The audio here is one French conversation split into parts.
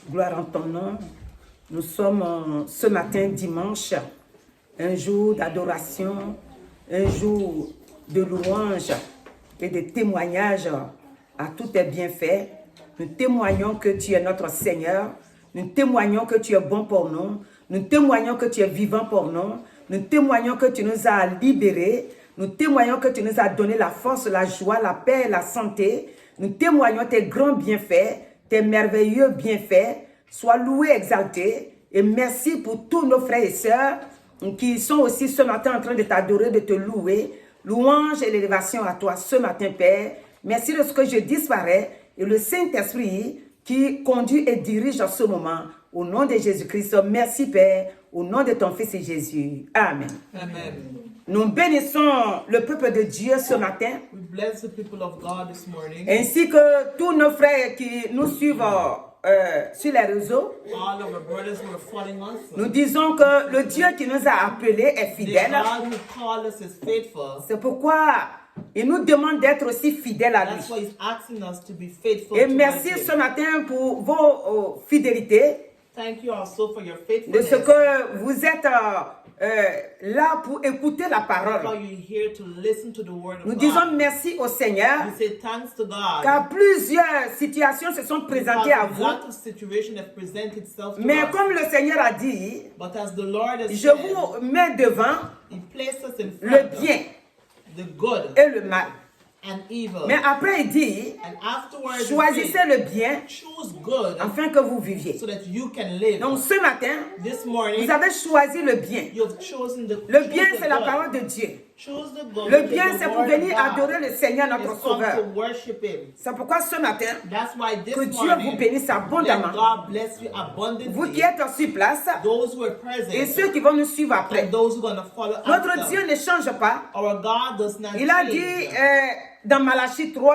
Gloire en ton nom. Nous sommes ce matin dimanche, un jour d'adoration, un jour de louange et de témoignage à tous tes bienfaits. Nous témoignons que tu es notre Seigneur. Nous témoignons que tu es bon pour nous. Nous témoignons que tu es vivant pour nous. Nous témoignons que tu nous as libérés. Nous témoignons que tu nous as donné la force, la joie, la paix et la santé. Nous témoignons tes grands bienfaits, tes merveilleux bienfaits. Sois loué, exalté. Et merci pour tous nos frères et sœurs qui sont aussi ce matin en train de t'adorer, de te louer. Louange et l'élévation à toi ce matin, Père. Merci de ce que je disparais et le Saint-Esprit qui conduit et dirige en ce moment. Au nom de Jésus-Christ, merci, Père. Au nom de ton Fils Jésus. Amen. Amen. Nous bénissons le peuple de Dieu ce matin, We bless the people of God this morning. ainsi que tous nos frères qui nous suivent sur les réseaux. All of our brothers who are following us. Nous disons que le Dieu qui nous a appelés est The fidèle. God who called us is faithful. C'est pourquoi il nous demande d'être aussi fidèles à That's lui. why He's asking us to be faithful. Et towards merci Him. ce matin pour vos fidélités, Thank you also for your de faithfulness. ce que vous êtes là pour écouter la How parole. you're here to listen to the word of Nous God. disons merci au Seigneur, We say thanks to God. car plusieurs situations se sont présentées à Because a vous. lot of situations have presented itself to Mais us. comme le Seigneur a dit, But as the Lord has je said, vous mets devant He placed us in le front bien of the good et le mal. and evil. Mais après, il dit, And afterwards, he choisissez said, le bien choose good afin que vous viviez. so that you can live. Donc ce matin, This morning, vous avez choisi le bien. you have chosen the Le choose bien, the c'est la good. parole de Dieu. Choose the good. Le which bien, is the c'est pour word of venir God. adorer le Seigneur, notre It's come Sauveur. to worship Him. C'est pourquoi ce matin, That's why this que Dieu morning, vous bénisse let abondamment. God bless you Vous qui abundantly. êtes sur place Those who are et present ceux qui vont nous suivre après. and those who are going to follow Notre after. Dieu ne change pas. Our God does not Il a change. dit dans Malachie 3,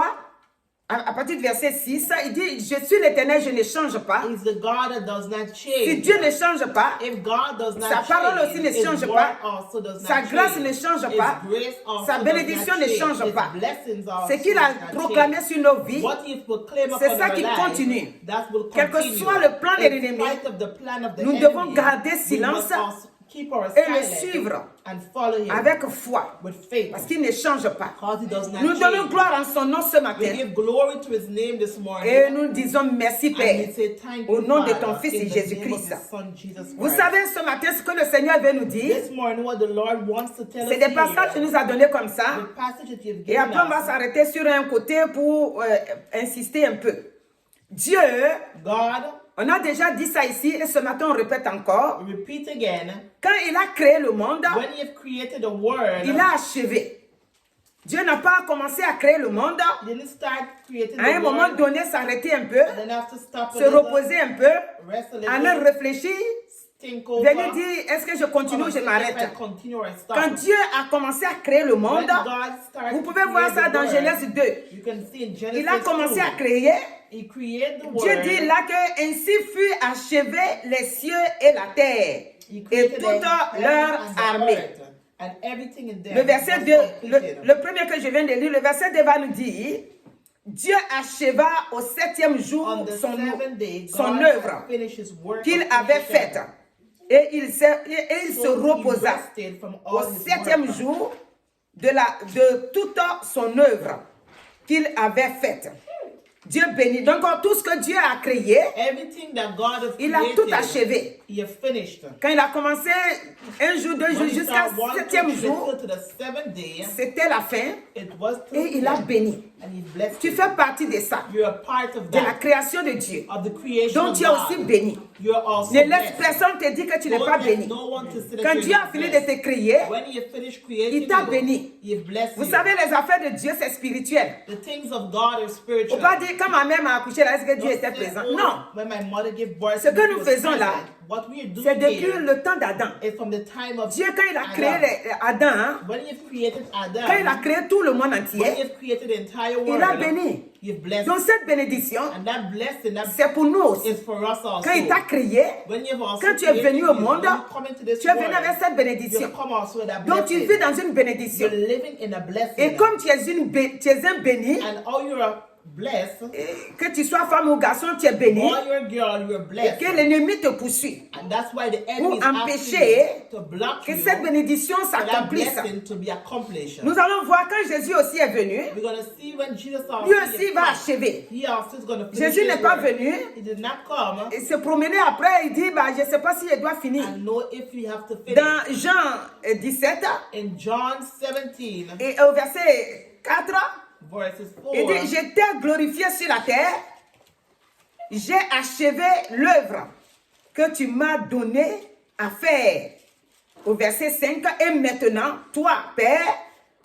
à partir du verset 6, il dit, je suis l'Éternel, je ne change pas. He's the God that does not Si change. Dieu ne change pas, If God does not sa parole change, aussi ne His change word pas. also does not Sa grâce change. ne change His pas. grace also Sa does bénédiction not ne change. change His pas. blessings also Ce qu'il a does not proclamé change. sur nos vies, What He proclaimed c'est upon ça our qui lives, continue. that will Quel que continue. soit le plan de In l'ennemi, spite of the plan of the nous enemy, devons garder we silence must also keep our et le silence suivre and follow Him avec foi, with faith, parce qu'il ne change pas. because He does not Nous donnons change. gloire en son nom ce We matin give glory to His name this morning. et nous disons merci And Père. we say thank Au you, nom de Father, ton Fils in the Jésus-Christ. name of His Son, Jesus Vous Christ. savez ce matin ce que le Seigneur veut nous dire. This morning, what the Lord wants to tell C'est us des passages qu'il here, nous a donnés comme ça. the passage that you've Et given après, on va us, s'arrêter sur un côté pour insister un peu. Dieu, God, on a déjà dit ça ici et ce matin on répète encore. repeat again, Quand il a créé le monde, when you've created the world, il a achevé. Dieu n'a pas commencé à créer le monde. you didn't start creating À un the moment world, donné, s'arrêter un peu, and then have to stop a se little, reposer un peu, rest a aller little, réfléchir, think over, venir dire est-ce que je continue ou je if I m'arrête. continue or stop. Quand Dieu a commencé à créer le monde, When God started vous pouvez to voir create ça the dans world, Genèse 2. you can see in Genesis Il a commencé 2, à créer. He created the Dieu world, dit là que ainsi fut achevé les cieux et la terre He et created toute the heaven leur and the armée. earth, and everything in them Le verset was 2, completed. le premier que je viens de lire, le verset 2 va nous dire, Dieu acheva au septième jour On the seventh day, son God œuvre finished His work qu'il of avait creation. faite et il se So he reposa rested from au all his septième work. jour de toute son œuvre qu'il avait faite. Dieu bénit. Donc tout ce que Dieu a créé, Everything that God has il a created, tout achevé. He has finished. Quand il a commencé un jour, deux jours, When he jusqu'à started one septième to jour, to the seventh day, c'était la fin it was et il a béni. and He blessed Tu you. fais partie de ça, You're a part of de la that, création de Dieu. of the creation Donc of tu es aussi God. béni. You're also Ne laisse blessed. personne te dire que tu n'es Don't pas let béni. no one to say that Quand you're Dieu a not fini de blessed. te créer, When He finished creating il t'a you, béni. He has blessed Vous you. savez, les affaires de Dieu, c'est spirituel. The things of God are Il ne spiritual. faut pas dire, quand ma mère m'a accouché, là, est-ce que Dieu était présent? Non. When my mother gave birth, Ce que He nous was faisons là, present. What we are doing c'est depuis here le temps d'Adam. is from the time of Dieu, quand il a créé Adam. Adam, hein, When He created Adam, quand il a créé tout le monde when entier, He created the entire world, il a béni. You've blessed. Donc cette bénédiction, And that blessing, that c'est pour nous aussi. is for us also. Quand il t'a créé, When you've also quand tu es venu au created, monde, when you come into this tu es venu world, avec cette bénédiction. you come also with that Donc tu blessing. vis dans une bénédiction. You're living in a blessing. Et comme tu es un béni, and all you're blessed. Que tu sois femme ou garçon, tu es béni. Boy or girl, you are Et blessed. que l'ennemi te poursuit. And that's why the enemy is empêcher asking to block Que you cette bénédiction for that s'accomplisse. blessing to be accomplished. Nous allons voir quand Jésus aussi est venu. We're going to see when Jesus Lui aussi va achever. He also is going to finish Jésus his n'est pas work. venu. He did not come Et se promener après, il dit, bah, je ne sais pas si je dois finir. and know if we have to finish. Dans Jean 17, In John 17, et au verset 4, verses 4, il dit, je t'ai glorifié sur la terre, j'ai achevé l'œuvre que tu m'as donné à faire. Au verset 5, et maintenant, toi, Père,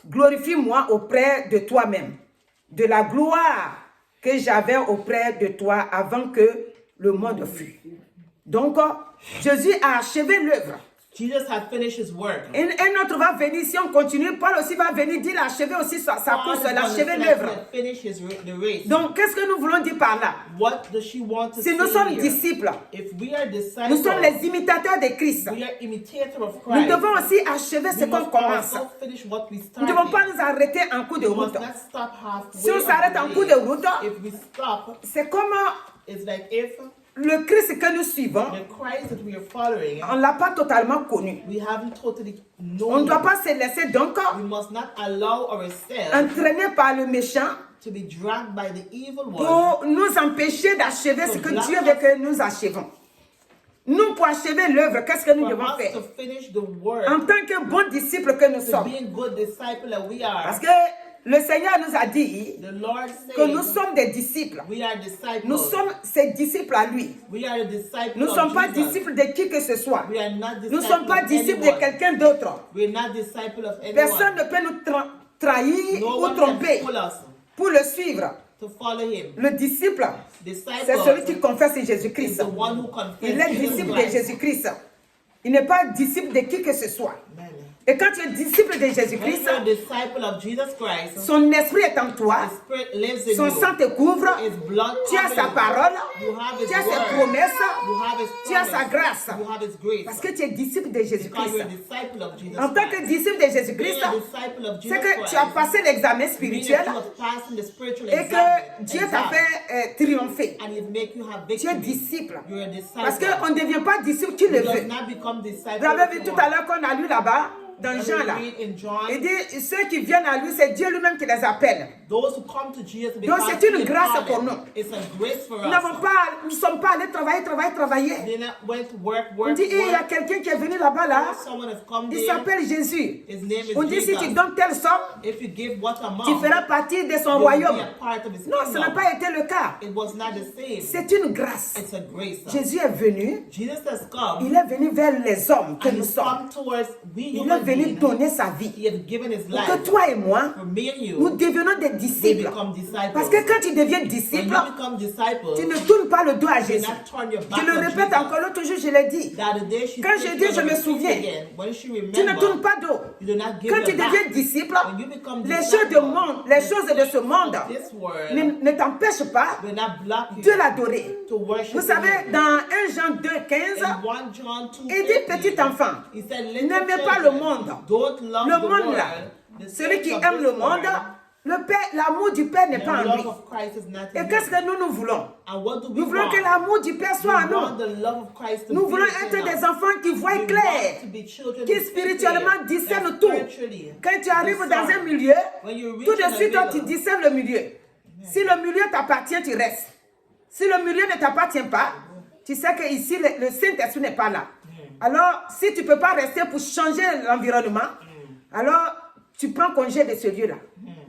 glorifie-moi auprès de toi-même, de la gloire que j'avais auprès de toi avant que le monde fût. Donc, Jésus a achevé l'œuvre. Jesus had finished his work. Un autre va venir, si on continue, Paul aussi va venir dire, il a achevé aussi sa course, il a achevé l'œuvre. The race. Donc, qu'est-ce que nous voulons dire par là? What does she want to Si say nous sommes here? disciples, If we are disciples, nous sommes les imitateurs de Christ. we are imitators of Nous Christ. devons aussi achever ce We qu'on must commence. also finish what we Nous ne started. devons pas nous arrêter en cours de We route. must not stop halfway. Si on of s'arrête the en way. cours de route, If we stop, c'est comme it's like if le Christ que nous suivons, the Christ that we are following, on ne l'a pas totalement connu. we haven't totally known. On ne doit him. pas se laisser donc We must not allow ourselves entraîner par le méchant to be dragged by the evil one. pour nous empêcher d'achever ce que Dieu veut que nous achevons. Nous, pour achever l'œuvre, qu'est-ce que nous For devons us faire? to finish the work, En tant que bons disciples que nous to sommes. being good disciple that we Parce are, que le Seigneur nous a dit the Lord que nous says sommes des disciples. we are disciples. Nous sommes ses disciples à lui. We are the disciples Nous ne of sommes pas Jesus. disciples de qui que ce soit. We are not disciples Nous ne sommes pas of disciples de anyone. quelqu'un d'autre. We are not disciples of Personne anyone. ne peut nous trahir No ou one tromper can pull us pour le suivre. to follow him. Le disciple, Disciple c'est celui qui confesse is Jésus-Christ. the one who confesses Il est Jesus disciple de Christ. Jésus-Christ. Il n'est pas disciple de qui que ce soit. Amen. Et quand tu es disciple de When Jésus-Christ, you're a disciple of Jesus Christ, son esprit est en toi, His Spirit lives in son you. sang te couvre, His blood tu as covers sa you. parole, You have His tu as ses word. promesses, You have His tu as sa promise. grâce. You have His grace. Parce que tu es disciple de Because Jésus-Christ. you're a disciple of Jesus En tant que Christ. disciple de Being Jésus-Christ, a disciple of c'est Jesus que Christ, tu as passé l'examen meaning that spirituel you have passed in the spiritual et exam, que Dieu t'a exam, fait triompher. and He's make you have Tu es victory. disciple. You're a disciple. Parce qu'on ne devient pas disciple, tu le You does veux. not become disciple. Vous avez vu if tout you à want. l'heure qu'on a lu là-bas, dans And Jean we là. read in John, Il dit, ceux qui viennent à lui, c'est Dieu lui-même qui les appelle. those who come to Jesus Donc because c'est une He grâce called pour them. nous. It's a grace for Nous us. ne sommes pas allés travailler. They not went to work, On work, dit, il y a work. quelqu'un qui est venu là-bas là. Someone has come Il there. s'appelle Jésus. His name is On dit, si Jesus. tu donnes telle somme, If you give what amount, tu feras partie de son you will be royaume. a part of His Non, ce n'a kingdom. pas été le cas. It was not the same. C'est une grâce. It's a grace. Jésus est venu. Jesus has come. Il est venu vers les hommes que And nous He's sommes. come towards we Il est human venu beings. donner sa vie. He has given His Pour life. que toi et moi, For me and you, nous devenons des we disciples. become disciples. Parce que quand tu deviens When disciple, you become disciples, tu ne tournes pas le dos à you Jésus. not turn your back Je le on répète Jesus. encore, l'autre jour je l'ai dit. The other day she Quand said je dis, she je was me gonna souviens. preach again. When she Tu ne tournes remembered, pas dos. you do not give Quand your tu deviens back. disciple, When you become les disciple, choses du monde, les choses de ce monde this world ne t'empêchent pas will not block you de l'adorer. to worship Vous savez, Him. dans 1 Jean 2, 15, In 1 John 2, il dit, petit enfant, he said, "Little n'aimez pas le children, monde. don't love Le the monde world. là, The celui qui things of aime this le monde, world, l'amour du Père n'est the pas en love lui. of Christ is not Et in qu'est-ce him." que nous voulons? And what do we Nous voulons want? que l'amour du Père We soit en want nous. the love of Christ to Nous be voulons within être us. des enfants qui voient We clair, want to be children qui who see spirituellement clear, discernent that tout. spiritually Quand tu arrives discern. dans un milieu, When you reach tout de in a suite, toi, tu middle, discernes le milieu. Si le milieu t'appartient, tu restes. Si le milieu ne t'appartient pas, tu sais que ici le Saint-Esprit n'est pas là. Alors, si tu ne peux pas rester pour changer l'environnement, alors tu prends congé de ce lieu-là.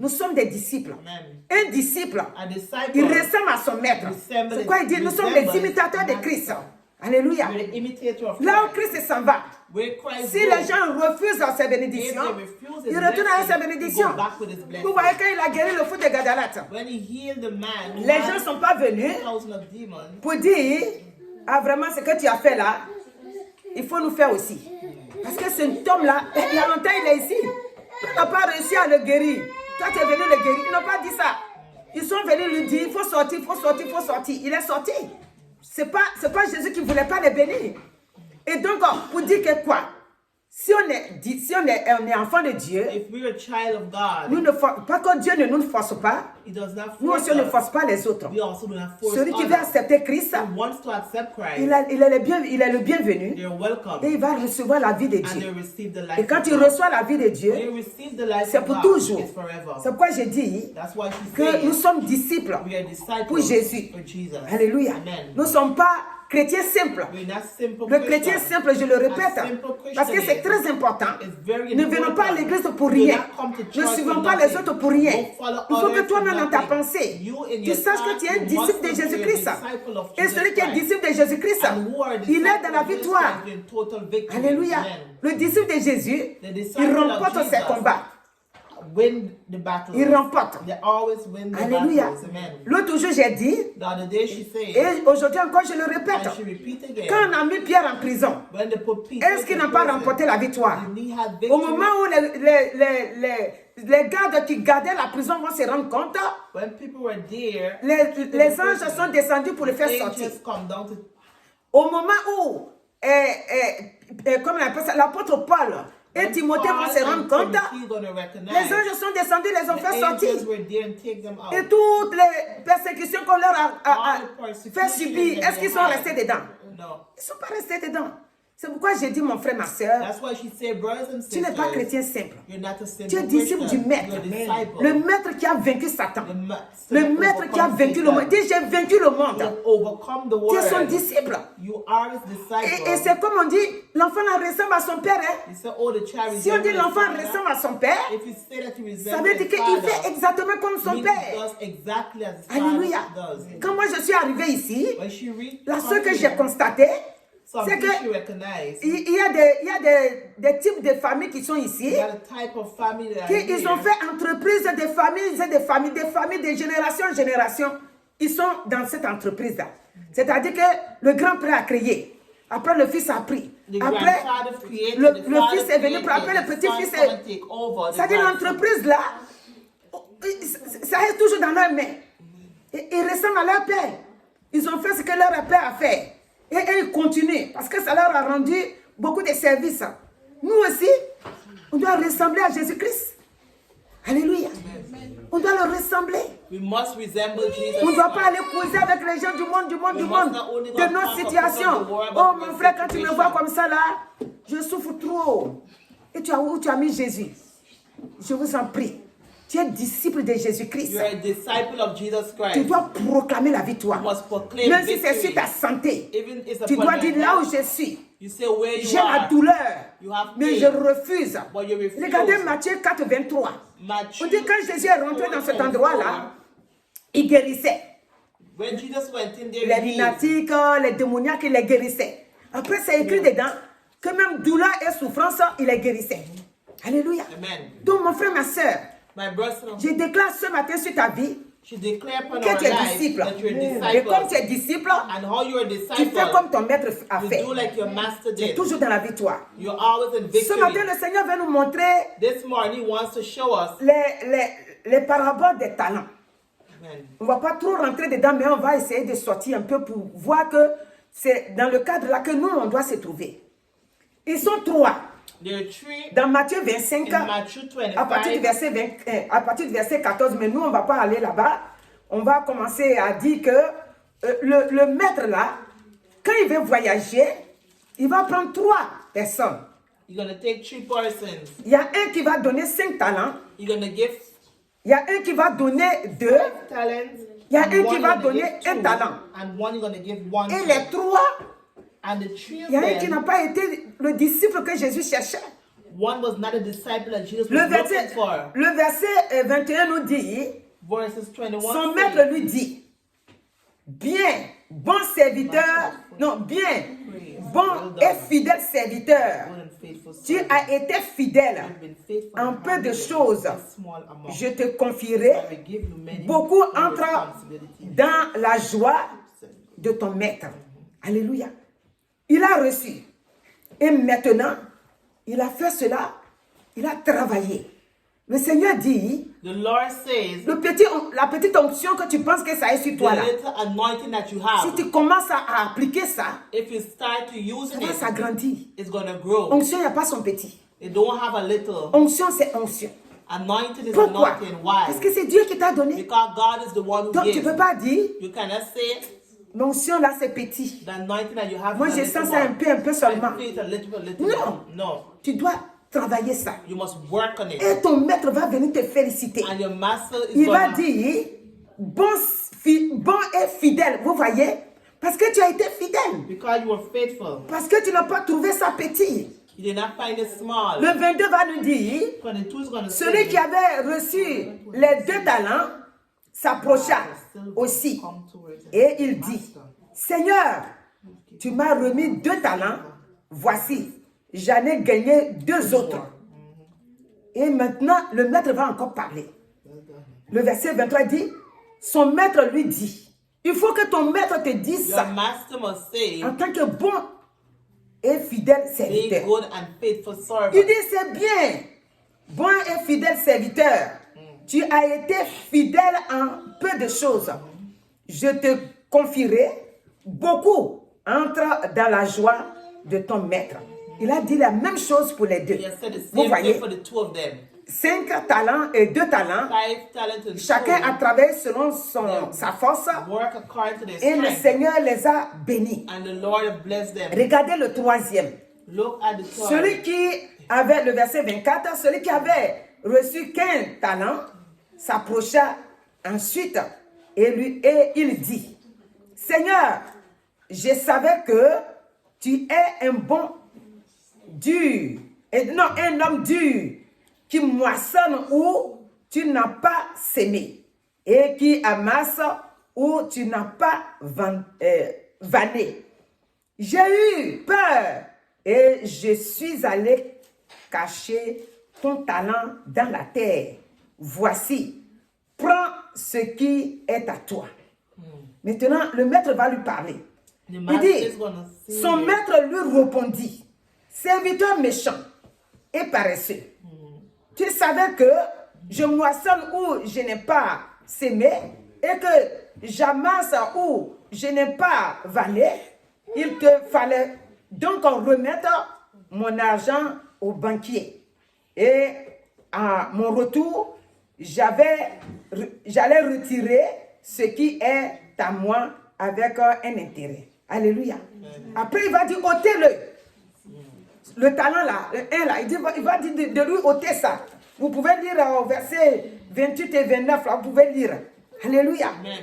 Nous sommes des disciples. Amen. Un disciple, A disciple, il ressemble à son maître. C'est quoi il dit? Nous sommes les imitateurs de Christ. Alléluia. we're the imitator of Là où Christ. Christ s'en va, Where Christ si goes, les gens refusent ses bénédictions, if they refuse his ils retournent avec ses blessing, bénédictions. he go back with his blessing. Vous voyez quand il a guéri le fou de Gadalate, when he healed the man, who les had gens ne sont pas venus 1,000 of demons, pour dire, ah vraiment ce que tu as fait là, il faut nous faire aussi. Parce que cet homme-là, il y a longtemps il est ici. On n'a pas réussi à le guérir. Toi tu es venu le guérir. Ils n'ont pas dit ça. Ils sont venus lui dire, il faut sortir, il faut sortir, il faut sortir. Il est sorti. C'est pas Jésus qui ne voulait pas les bénir. Et donc, pour dire que quoi? Si on est enfant de Dieu, If we're a child of God, nous ne pas que Dieu ne nous force pas, He does not nous force aussi on ne us. force pas les autres. We also do not force Celui qui veut others. accepter Christ, Who wants to accept Christ, il est le bienvenu they're welcome. et il va recevoir la vie de And Dieu. they receive the life Et quand of il God. reçoit la vie de When Dieu, you receive the life c'est of pour God, toujours. it's forever. C'est pourquoi j'ai dit That's why she que nous says sommes disciples we are disciples pour Jésus. for Jesus. Alléluia. Amen. Nous ne sommes pas chrétiens simples. We're not simple Le chrétien Christians. simple, je le répète, A simple parce que c'est très important. It's very Ne venons pas à important. l'église pour Do rien. not come to Ne church suivons for pas les nothing. autres pour rien. Don't follow Il faut que others toi-même for dans ta nothing. pensée, You in tu your saches que heart, tu es un you disciple must de know you're a Jésus-Christ. disciple of Et Jesus celui qui est Christ. disciple de Jésus-Christ, And who are il est dans la disciples of Jesus victoire. Christ in total victory. Alléluia. Amen. Le disciple de Jésus, The il disciple of remporte ses Jesus combats. win the battles. Il remporte. They always win the Alléluia. battles. Amen. L'autre jour, j'ai dit, The other day she said, et aujourd'hui encore, je le répète, and she repeat again, quand on a mis Pierre en prison, when they put Peter est-ce qu'il in n'a pas prison, remporté la victoire? didn't he have Au victory? moment où les gardes qui gardaient la prison vont se rendre compte, When people were there, les anges sont descendus pour le faire sortir. angels come down to Au moment où, comme on appelle ça, l'apôtre Paul et Timothée vont se rendre compte, les anges sont descendus, les ont fait sortir. Et toutes les persécutions qu'on leur a fait subir, est-ce qu'ils sont restés dedans? No. Ils ne sont pas restés dedans. C'est pourquoi j'ai dit, mon frère, ma soeur, That's why she said, brothers and tu n'es pas sisters, chrétien simple. you're not a simple Tu es disciple Christian. du maître. You're a disciple. Le maître qui a vaincu Satan. The Le maître qui a vaincu le monde. Dis, j'ai vaincu le monde. You have overcome the Tu es son world. disciple. You are his disciple. Et c'est comme on dit, l'enfant ressemble à son père. Hein? You say, oh, the child Si on dit resembles l'enfant his father. ressemble à son père, If you say that he ça resembles veut dire his qu'il fait father, exactement comme son means he père. does exactly as his Alléluia. father does. Quand moi je suis arrivée ici, When she read la seule que j'ai constaté, c'est something she que recognized, il y a des types de familles qui sont ici, you got a type of family that are ils ont here. fait entreprise de familles et de familles de génération en génération. Ils sont dans cette entreprise-là. C'est-à-dire que le grand-père a créé. Après, le fils a pris. The Après, grandfather created, le the father fils est venu. created, Après, le the petit-fils son come and est... take over, the C'est-à-dire grandson. l'entreprise-là, ça reste toujours dans leurs mains. Et ils ressemblent à leur père. Ils ont fait ce que leur père a fait. Et ils continuent. Parce que ça leur a rendu beaucoup de services. Nous aussi, on doit ressembler à Jésus-Christ. Alléluia. On doit le ressembler. We must resemble Jesus On ne doit pas Christ. aller causer avec les gens du monde, We must not only de go nos talk situations. about the world, but Oh our mon frère, quand tu me situation. vois comme ça là, je souffre trop. Et où tu as mis Jésus? Je vous en prie. Tu es disciple de Jésus-Christ. You are a disciple of Jesus Tu Christ. dois proclamer la victoire. You must proclaim Même si c'est victory. sur ta santé. Even if it's Tu upon dois your dire là où health, je suis. you say where you J'ai la are. douleur. You have Mais pain. je refuse. But you refuse. Regardez Matthieu 4, 23. Matthew On dit quand Jésus est rentré dans cet 4, endroit-là, il guérissait. When Jesus went in there, Les he healed. lunatiques, les démoniaques, il les guérissait. Après, c'est écrit dedans que même douleur et souffrance, il les guérissait. Alléluia. Amen. Donc, mon frère, ma soeur, My brother, je déclare ce matin sur ta vie she declared upon que our tu es life disciple. that you're a Et disciple. comme tu es disciple, And how you're a tu disciple, fais comme ton maître a you fait. do like your master Tu es did. toujours dans la victoire. You're always in Ce matin, victory. le Seigneur veut nous montrer This morning, he wants to show us. les paraboles des talents. Amen. On ne va pas trop rentrer dedans, mais on va essayer de sortir un peu pour voir que c'est dans le cadre là que nous, on doit se trouver. Ils sont trois. There are three Dans Matthieu 25, in Matthew à partir du 25. verset, à partir du verset 14, mais nous, on ne va pas aller là-bas. On va commencer à dire que le maître là, quand il veut voyager, il va prendre trois personnes. You're going to take three persons. Il y a un qui va donner 5 talents. You're going to give Il y a un qui va donner 2. 5 talents. Il y a and un one qui you're va gonna donner give 1 two, talent. And one you're going to give one. Et to. les 3, And the three of il y a un qui them, n'a pas été le disciple que Jésus cherchait. one was not a disciple that Jesus Le was looking verset, for. le verset 21 nous dit, Verses 21. son says, maître lui dit, bien, bon serviteur, non, bien, bon et fidèle serviteur, "Good and faithful tu servant. as été fidèle You've been faithful en in peu de handling choses. a small amount. Je te confierai, I will give you many beaucoup entrent responsibilities." dans la joie de ton maître. Alléluia. Il a reçu. Et maintenant, il a fait cela. Il a travaillé. Le Seigneur dit, The Lord says, la petite onction que tu penses que ça est sur the toi là, little anointing that you si have, tu commences à appliquer ça, if you start to use ça va it, s'agrandir. it's going to grow. Onction, il n'y a pas son petit. It don't have a little. Onction, c'est onction. Anointing is Pourquoi? anointing. Why? Parce que c'est Dieu qui t'a donné. Because God is the one who Donc, tu ne gives. peux pas dire, You cannot say l'onction là, c'est petit. the anointing that you have Moi, is a je little sens ça un one. peu seulement. I feel it a little Non. one. No. Tu dois travailler ça. You must work on it. Et ton maître va venir te féliciter. And your master is Il va going dire, bon et fidèle. Vous voyez? Parce que tu as été fidèle. because you were faithful. Parce que tu n'as pas trouvé ça petit. You did not find it small. Le 22 va nous dire, 22 is going to celui say, qui avait reçu les 2 talents s'approcha aussi. come towards it. Et il dit, Seigneur, tu m'as remis 2 talents. Voici, j'en ai gagné 2 autres. Et maintenant, le maître va encore parler. Le verset 23 dit, son maître lui dit, il faut que ton maître te dise Your ça master must say, en tant que bon et fidèle be serviteur. good and faithful servant. Il dit, c'est bien, bon et fidèle serviteur. Tu as été fidèle en peu de choses. Je te confierai beaucoup. Entre dans la joie de ton maître. Il a dit la même chose pour les 2. He has said the Vous same voyez, thing for the 2 of them. 5 talents et 2 talents. 5 talents and Chacun a 2 travaillé selon sa force. work according to their Et le strength. Seigneur les a bénis. And the Lord has blessed them. Regardez le 3e. Look at the 12. Celui qui avait, le verset 24, celui qui avait reçu 15 talents s'approcha ensuite et il dit, Seigneur, je savais que tu es un bon dur, un homme dur qui moissonne où tu n'as pas sémé et qui amasse où tu n'as pas vanné. J'ai eu peur et je suis allé cacher ton talent dans la terre. Voici, prends ce qui est à toi. Maintenant, le maître va lui parler. The Il master dit, is going to see son you. maître lui répondit, serviteur méchant et paresseux. Tu savais que je moissonne où je n'ai pas sémé et que j'amasse où je n'ai pas vanné. Il te fallait donc remettre mon argent au banquier. Et à mon retour, j'allais retirer ce qui est à moi avec un intérêt. Alléluia. Après, il va dire, ôtez-le. Le talent là, le 1 là, il va dire de lui ôter ça. Vous pouvez lire au verset 28 et 29, là, vous pouvez lire. Alléluia. Amen.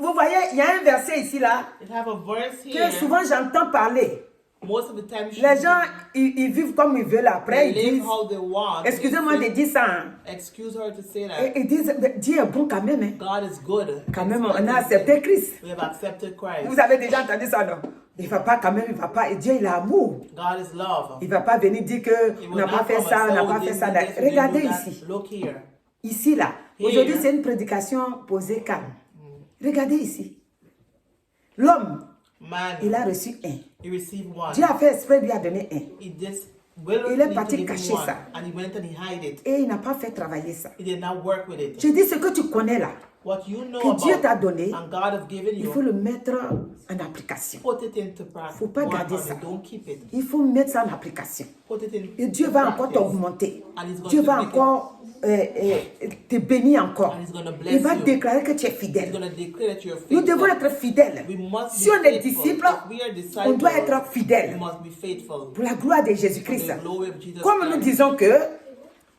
Vous voyez, il y a un verset ici là, It have a verse que here. souvent j'entends parler. Most of the time, Les gens, ils vivent comme ils veulent après. they Ils live disent, how they want. excusez-moi de dire ça. Hein. Excuse her to say that. Et ils disent, Dieu est bon quand même. Hein. God is good. Quand même, on a accepté Christ. We have accepted Christ. Vous avez déjà entendu ça, non? Il ne va pas quand même, il ne va pas. Et Dieu, il a amour. God is love. Il ne va pas venir dire He qu'on will n'a pas not fait come ça, and on n'a say, pas "Oh, fait this, ça. this, this, Regardez do that." ici. Look here. Ici, là. Here. Aujourd'hui, c'est une prédication posée calme. Regardez ici. L'homme, Man, il a reçu 1. he received 1. Dieu a fait exprès, lui a donné 1. He just Il est willingly parti to give him cacher 1. ça. And he went and he hid it. Et il n'a pas fait travailler ça. He did not work with it. Je dis ce que tu connais là, What you know que Dieu t'a about donné, and God has given il faut you, le mettre en application. put it into practice. Faut pas Work garder on ça. it. Don't keep it. Il faut mettre ça en application. Put it in Et Dieu va encore practice. t'augmenter. And he's going Dieu to va make it. encore te bénir encore. And he's going to bless Il va you. déclarer que tu es He's fidèle. going to declare that you're Nous faithful. devons être fidèles. We must Si be on est faithful. disciple, If we are disciples, on doit être we fidèle must be faithful. pour la gloire de For Jésus-Christ. the glory of Jesus Comme nous Christ. disons que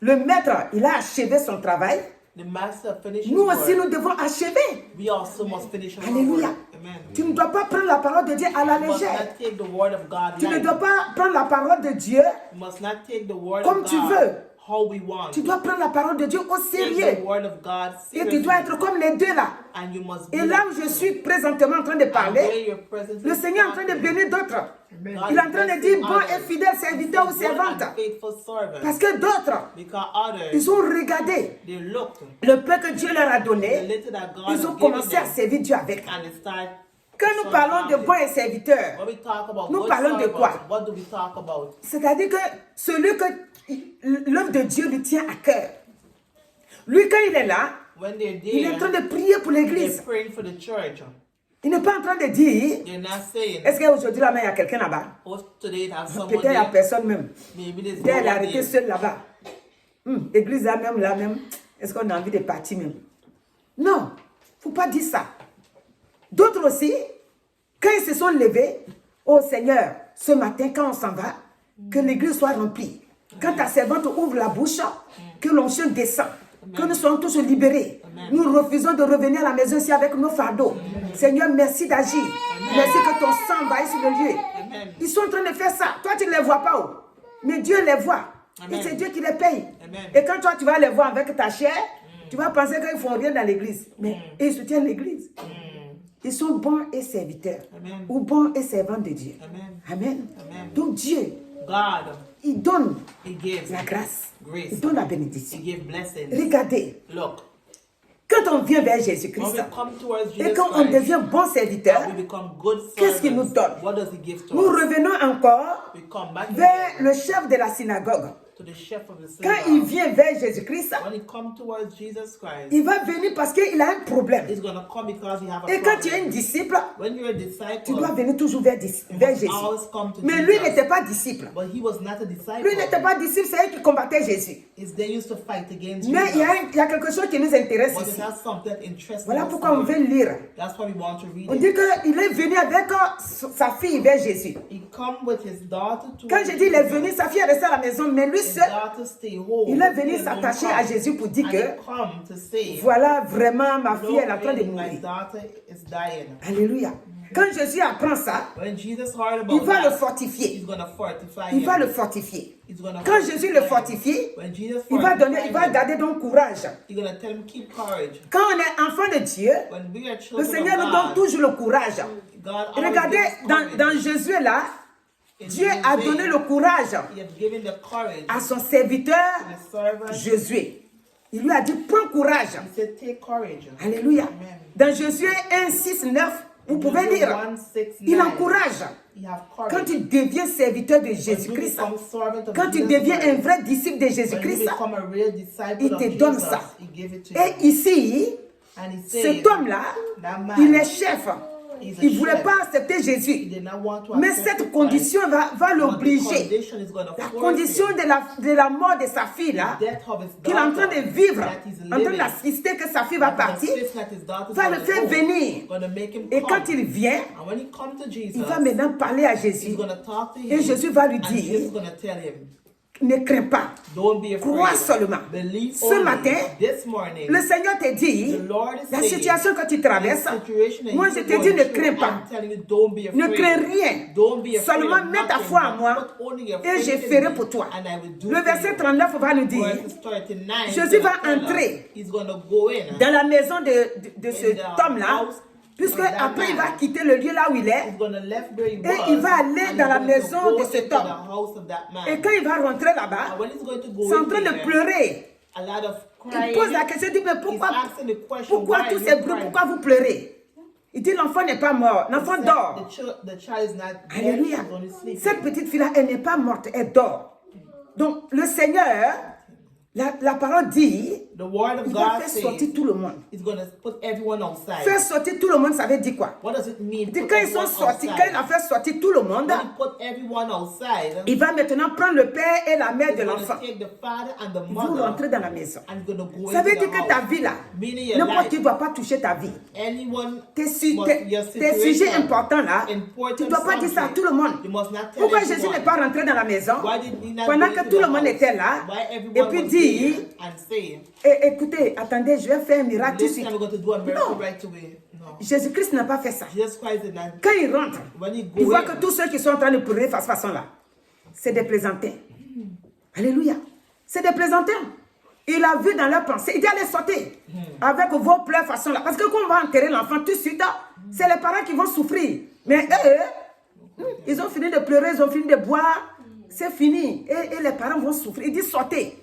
le maître, il a achevé son travail, The master finished his nous aussi work. nous devons achever. We also must finish our Alléluia. work. Amen. Tu ne dois pas prendre la parole de Dieu à la You must légère. not take the word of God Tu ne lightly. dois pas prendre la parole de Dieu. You must not take the word Comme of tu God veux. how we want. Tu dois prendre la parole de Dieu au Take the sérieux. word of God Et seriously. tu dois être comme les deux là. And you must be Et là like où je him. suis présentement en train de And where parler, your presence le is Seigneur est en train de talking. bénir d'autres. God Il est en train de is dire blessing bon et others. fidèle serviteur ou Good servante. and faithful servant. Parce que d'autres, Because others, ils ont regardé they looked le peu que Dieu leur a the donné. little that God Ils has ont given commencé à them, servir Dieu avec. and they start Quand nous parlons de bons et serviteurs, When we talk about nous good parlons de servants, quoi? what do we talk about? C'est-à-dire que celui que l'œuvre de Dieu lui tient à cœur. Lui, quand il est là, When they're il est en train there, de prier pour they're l'église. praying for the church. Il n'est pas en train de dire, They're not saying, est-ce qu'aujourd'hui là-bas, il y a quelqu'un là-bas? oh, today it has someone Peut-être il n'y a there. personne même. Maybe there's Peut-être no elle est one arrêtée there. seule là-bas. Église là même. Est-ce qu'on a envie de partir même? Non, il ne faut pas dire ça. D'autres aussi, quand ils se sont levés, oh Seigneur, ce matin, quand on s'en va, que l'église soit remplie. Quand ta servante ouvre la bouche, que l'onction descend. Que nous soyons tous libérés. Nous refusons de revenir à la maison ici avec nos fardeaux. Seigneur, merci d'agir. Merci que ton sang envahisse le lieu. Amen. Ils sont en train de faire ça. Toi, tu ne les vois pas. Oh. Mais Dieu les voit. Amen. Et c'est Dieu qui les paye. Amen. Et quand toi, tu vas les voir avec ta chair, tu vas penser qu'ils ne font rien dans l'église. Mais ils soutiennent l'église. Ils sont bons et serviteurs. Amen. Ou bons et servants de Dieu. Amen. Amen. Amen. Donc Dieu, God, il donne He gives la grâce. grace. Il donne la He bénédiction. gives blessings. Regardez, Look, quand on vient vers when Jésus-Christ we come towards et Jesus quand on Christ, devient bon serviteur, we become good qu'est-ce qu'il nous servants. donne? What does He give to nous us? revenons encore We come back vers again le chef de la synagogue. to the chef of the Quand il synagogue. vient vers Jésus-Christ, When he come towards Jesus Christ, il va venir parce qu'il a un problème. he's gonna come because he have a Et quand tu es un problem. disciple, When you're a tu disciple, dois venir toujours vers you Jésus. must always come to Mais lui Jesus. n'était pas disciple. But he was not a disciple. Lui n'était pas disciple, c'est elle qui combattait Jésus. They used to fight against Mais il y, Jesus. il y a quelque chose qui nous intéresse But it ici. has something interesting. Voilà pourquoi on veut lire. That's why we want to read On it. dit qu'il est venu avec sa fille vers Jésus. He come with his daughter to Quand je dis il est venu, sa fille est restée à la maison, mais lui his seul, daughter stay home. il est venu He s'attacher come. à Jésus pour dire And que he come to say, voilà vraiment ma fille, "Look, elle est en train de my mourir. daughter is dying." Alléluia. Quand Jésus apprend ça, When Jesus heard il about va le that, fortifier. he's gonna fortify Il him. va le fortifier. He's gonna Quand fortify Jésus le him. fortifie, When Jesus il va fortify him, garder donc courage. he's gonna tell him keep courage. Quand on est enfant de Dieu, When we are le children Seigneur nous of donne God, toujours le courage. God always Regardez, gives us courage. dans Jésus là, In Dieu Jesus' a name, donné le courage He has given the courage à son serviteur to the servant. Josué. Il lui a dit, prends courage. He said, take courage. Alléluia. Amen. Dans Josué 1, 6, 9, vous pouvez Joshua lire. 1, 6, Il 9, encourage. you have courage. Quand tu deviens serviteur de When you Jésus-Christ, become servant of quand tu Jesus deviens Christ, un vrai disciple de when you Jésus-Christ, become a real disciple il of te donne Jesus, ça. He gave it to Et you. ici, And he said, cet homme-là, that man, il est chef. he's a Il ne voulait chef. pas accepter He Jésus. did not want to Mais accept cette Christ. condition va But the l'obliger. condition is gonna La force condition him. de la mort de sa fille, là, The death of his qu'il est en train daughter, de vivre, that he's en train living, d'assister que sa fille va that partir, the that his daughter's va le gonna faire go, venir. gonna make him Et come. quand il vient, And when he comes to Jesus, il va maintenant parler à he's Jésus. gonna talk to him. Et Jésus va lui And Jesus is dire, gonna tell him, ne crains pas, don't be afraid. crois seulement. Believe Ce only. matin, This morning, le Seigneur te dit, the Lord is la saying, situation que tu traverses, the situation that moi you're je te going dis, ne through, crains pas. I'm telling you, don't be afraid. Ne crains rien. Don't be afraid Seulement of mets ta nothing, foi en but moi put only your et faith je in ferai me, pour toi. and I will do Le for verset you. 39 va nous dire, Verse 39, Jésus he's va gonna tell us, entrer he's gonna go in, dans la maison de in cet the homme-là, house puisque of that après il va man. quitter le lieu là où il est, He's gonna left where he et was, il va aller and dans he's la going maison to go de cet into homme. the house of that man. Et quand il va rentrer là-bas, And when he's going to go c'est en in train de there, pleurer. a lot of Il crying. pose la question, il dit, mais He's asking the question, pourquoi why tous are ces you bruits, crying? pourquoi vous pleurez? Il dit, l'enfant n'est pas mort, l'enfant dort. The child is not dead, Alléluia. she's only sleeping. Cette petite fille-là, elle n'est pas morte, elle dort. Donc, le Seigneur, la parole dit, The word of il va God faire says sortir tout le monde. he's going to put everyone outside. Faire sortir tout le monde, ça veut dire quoi? What does it mean? Il dit, Put quand ils sont everyone sortis, outside? quand il a fait sortir tout le monde, When he put everyone outside, il va maintenant prendre le père et la mère he's de going l'enfant. to take the father and the Ils vont mother rentrer dans la maison. and going to go Ça veut into dire the que ta house. vie là, Meaning your n'importe qui life, ne doit pas toucher ta vie. anyone Tes your sujets situation, importants là, important tu ne dois pas dire ça à subject, tout le monde. you must not tell Pourquoi everyone. Jésus n'est pas rentré dans la maison Why did he not pendant go que into tout the le monde house? était là? Why Et everyone puis was dit, there and say, écoutez, attendez, je vais faire un miracle tout de listen, suite. I'm going to do a miracle Non. right away. No. Jésus-Christ n'a pas fait ça. Jesus Christ did not. Quand il rentre, When he il go voit in, que tous ceux qui sont en train de pleurer face façon là, c'est des plaisantins. Alléluia. C'est des plaisantins. Il a vu dans leur pensée. Il dit allez sauter avec vos pleurs façon là. Parce que quand on va enterrer l'enfant tout de suite, c'est les parents qui vont souffrir. Mais eux, ils ont fini de pleurer, ils ont fini de boire. C'est fini. Et les parents vont souffrir. Il dit sautez.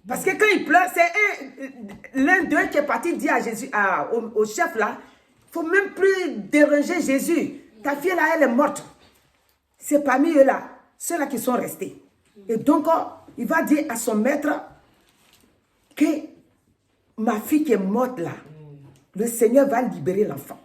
Parce que quand il pleure, c'est l'un d'eux qui est parti dire à Jésus, au chef là, faut même plus déranger Jésus. Ta fille là, elle est morte. C'est parmi eux là, ceux-là qui sont restés. Et donc, il va dire à son maître que ma fille qui est morte là, le Seigneur va libérer l'enfant.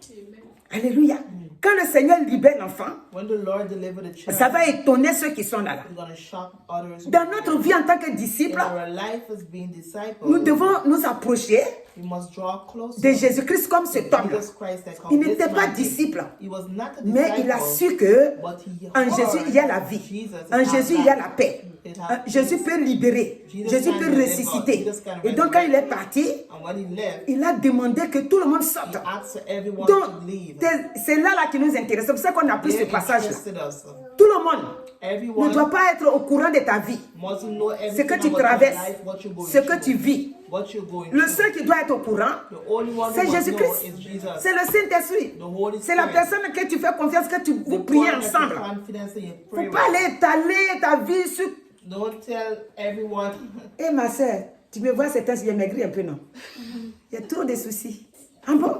Alléluia. Quand le Seigneur libère l'enfant, When the Lord delivered the child, ça va étonner ceux qui sont là. He's going to shock others. Dans notre vie en tant que disciples, In our life as being disciples, nous devons nous approcher we must draw closer de Jésus-Christ comme cet homme. Jesus Christ that Il this n'était pas man disciple, did. He was not a mais il a disciple, su que but he en heard Jésus il y a la vie, Jesus en has Jésus il y a life. la paix, It has Jésus peace. peut libérer, Jesus Jésus can peut deliver. ressusciter. Jesus can Et donc quand il est parti, And when he left, il a demandé que tout le monde he sorte. asked everyone Donc to leave. c'est là qui nous intéresse, c'est pour ça qu'on a pris ce It passage-là. interested us. Tout le monde ne Everyone doit pas être au courant de ta vie, must know ce everything que tu about your traverses, life, what you're going ce que tu through, vis. what you're going Le through. seul qui doit être au courant, The only one c'est who must know Jésus-Christ. is Jesus. C'est le Saint-Esprit. The Holy C'est la Spirit. personne que tu fais confiance, que vous The priez one that you ensemble. confidence in, you Il pray ne faut pas with. aller étaler ta vie sur... Don't tell everyone. Eh ma soeur, tu me vois, c'est un j'ai maigri un peu, non? Il y a trop de soucis. Ah bon?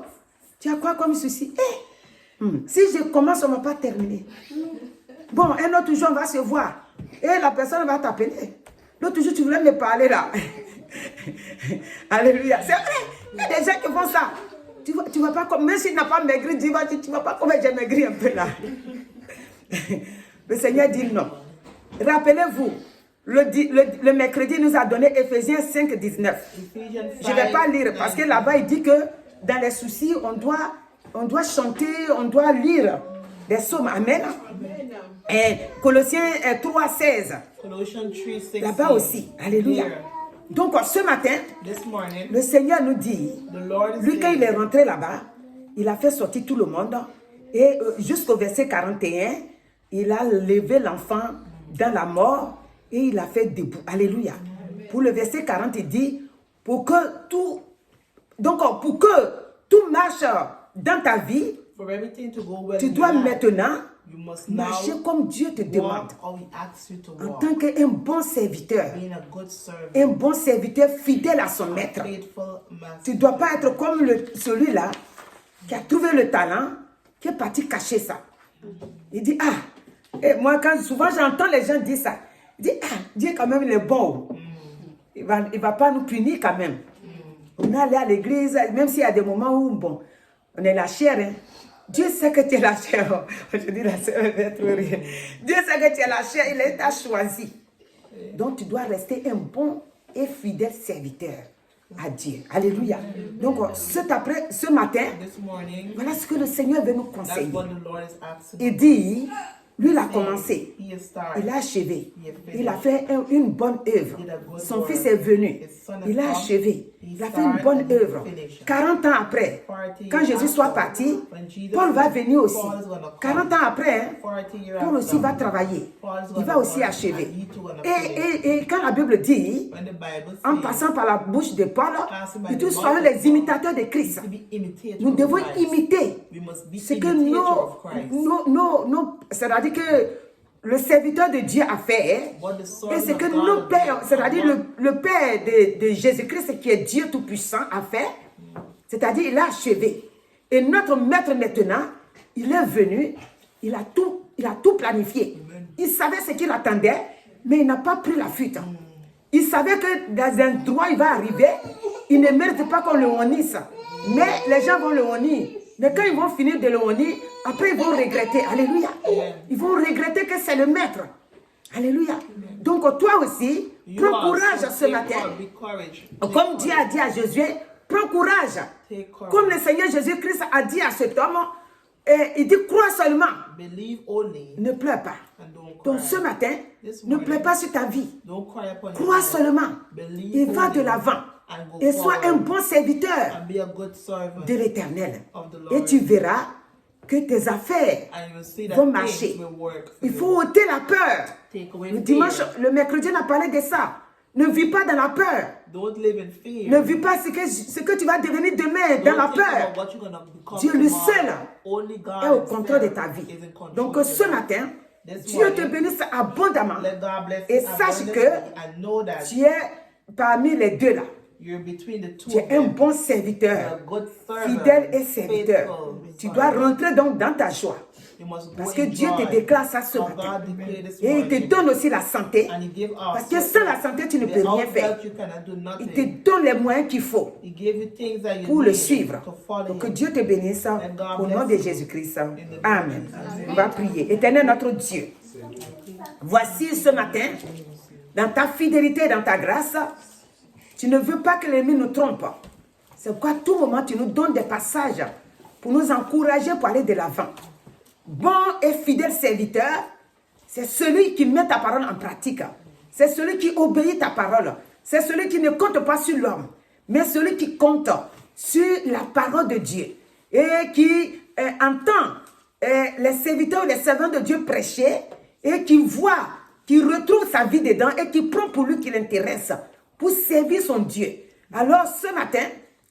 Tu as quoi comme souci? Si je commence, on ne va pas terminer. Bon, un autre jour, on va se voir. Et la personne va t'appeler. L'autre jour, tu voulais me parler là. Alléluia. C'est vrai. Des gens qui font ça. Tu vas pas comme, même s'il n'a pas maigri, tu vas pas comme j'ai maigri un peu là. Le Seigneur dit non. Rappelez-vous, le mercredi, il nous a donné Éphésiens 5, 19. Je ne vais pas lire parce que là-bas, il dit que dans les soucis, on doit chanter, on doit lire des psaumes. Amen. Et Colossiens 3, 16. Colossians 3:16. Là-bas aussi. Alléluia. Donc, ce matin, This morning, le Seigneur nous dit, the Lord is lui, quand saying, il est rentré là-bas, il a fait sortir tout le monde. Et jusqu'au verset 41, il a levé l'enfant dans la mort et il l'a fait debout. Alléluia. Pour le verset 40, il dit, pour que tout marche dans ta vie, for everything to go well tu in dois your life, maintenant you must marcher now comme Dieu te demande. walk how he asks you to En walk. tant qu'un bon serviteur, Being a good servant, un bon serviteur fidèle à son maître. faithful master. Tu ne dois pas être comme celui-là qui a trouvé le talent, qui est parti cacher ça. Il dit, et moi souvent j'entends les gens dire ça. Il dit, Dieu quand même il est bon. Il va pas nous punir quand même. On est allé à l'église, même s'il y a des moments où, bon, on est la chair. Hein. Dieu sait que tu es la chair. Je dis la chair, Dieu sait que tu es la chair, il t'a choisi. Donc tu dois rester un bon et fidèle serviteur à Dieu. Alléluia. Donc ce matin, This morning, voilà ce que le Seigneur veut nous that's conseiller. what the Lord is asking. Il dit, lui il a commencé, He has started. il a achevé, il a fait une bonne œuvre. Son fils est venu, il a achevé, il a fait une bonne œuvre. 40 ans après, quand Jésus soit parti, Paul va venir aussi. 40 ans après, hein, 40 years Paul aussi va travailler. Il va aussi achever. Et quand la Bible dit, when the Bible en says, passant par la bouche de Paul, il dit, soyons les imitateurs de Christ. to be imitators Nous of devons Christ. imiter We must be ce que imitators of Christ. c'est-à-dire que le serviteur de Dieu a fait, What the et servant ce que of God nos has pères, done. c'est-à-dire le Père de Jésus-Christ qui est Dieu Tout-Puissant a fait, c'est-à-dire il a achevé. Et notre maître maintenant, il est venu, il a tout planifié. Il savait ce qu'il attendait, mais il n'a pas pris la fuite. Il savait que dans un droit il va arriver, il ne mérite pas qu'on le honnisse. Mais les gens vont le honnir. Mais quand ils vont finir de le honnir, après ils vont regretter. Alléluia. Ils vont regretter que c'est le maître. Alléluia. Donc toi aussi, You prends also courage ce take matin. Be courage. Comme Dieu a dit à Josué, prends courage. Take courage. Comme le Seigneur Jésus-Christ a dit à cet homme, il dit crois seulement, Believe only ne pleure pas. and don't Donc cry. ce matin, ne pleure pas sur ta vie. Don't cry upon your Crois life. seulement Believe et va de only l'avant. and go Et sois un forward. bon serviteur And be a good servant de l'Éternel. of the Lord. Et tu verras que tes affaires And you will see that vont things marcher. will work for Il you. faut ôter la peur. Take away Le dimanche, fear. le mercredi, on a parlé de ça. Ne vis pas dans la peur. Don't live in fear. Ne vis pas ce que tu vas devenir demain dans la Don't think peur. about what you're gonna become Dieu le tomorrow. seul Only God est au is contrôle de there, ta vie. is in control Donc of ce your life. matin, This Dieu te morning, bénisse abondamment. let God bless Et you sache abundantly que and know that Tu es parmi les deux là. You're between the two Tu of es un them. bon You're a serviteur, good servant. fidèle et serviteur. Faithful. Tu dois rentrer donc dans ta joie. You must go Parce que in Dieu te joy. déclare ça ce For matin. God declared this Et il te morning. donne aussi la santé. And he gave us. Parce que sans la santé, tu ne peux rien Without faire. that, you cannot do Il nothing. te donne les moyens qu'il faut He gave you things that you pour le need suivre. to follow Donc que him. Dieu te bénisse au nom de Jésus-Christ. Amen. On va prier. Éternel notre Dieu, voici ce matin, dans ta fidélité, dans ta grâce, tu ne veux pas que l'ennemi nous trompe. C'est pourquoi à tout moment, tu nous donnes des passages pour nous encourager pour aller de l'avant. Bon et fidèle serviteur, c'est celui qui met ta parole en pratique. C'est celui qui obéit ta parole. C'est celui qui ne compte pas sur l'homme, mais celui qui compte sur la parole de Dieu et qui entend les serviteurs ou les servants de Dieu prêcher et qui voit, qui retrouve sa vie dedans et qui prend pour lui qui l'intéresse pour servir son Dieu. Alors ce matin,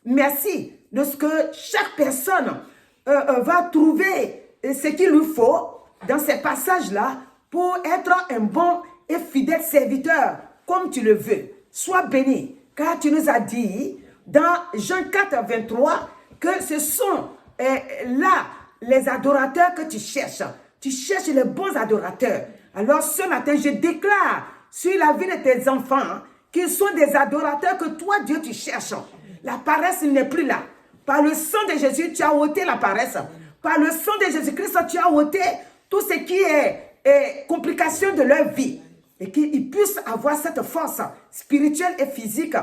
merci de ce que chaque personne va trouver ce qu'il lui faut dans ces passages-là pour être un bon et fidèle serviteur comme tu le veux. Sois béni, car tu nous as dit dans Jean 4, 23 que ce sont là les adorateurs que tu cherches. Tu cherches les bons adorateurs. Alors ce matin, je déclare sur la vie de tes enfants qu'ils sont des adorateurs que toi, Dieu, tu cherches. La paresse n'est plus là. Par le sang de Jésus, tu as ôté la paresse. Par le sang de Jésus-Christ, tu as ôté tout ce qui est complication de leur vie. Et qu'ils puissent avoir cette force spirituelle et physique,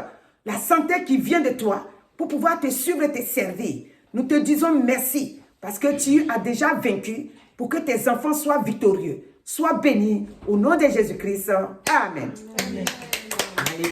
la santé qui vient de toi, pour pouvoir te suivre et te servir. Nous te disons merci, parce que tu as déjà vaincu, pour que tes enfants soient victorieux. Sois bénis au nom de Jésus-Christ. Amen. Amen.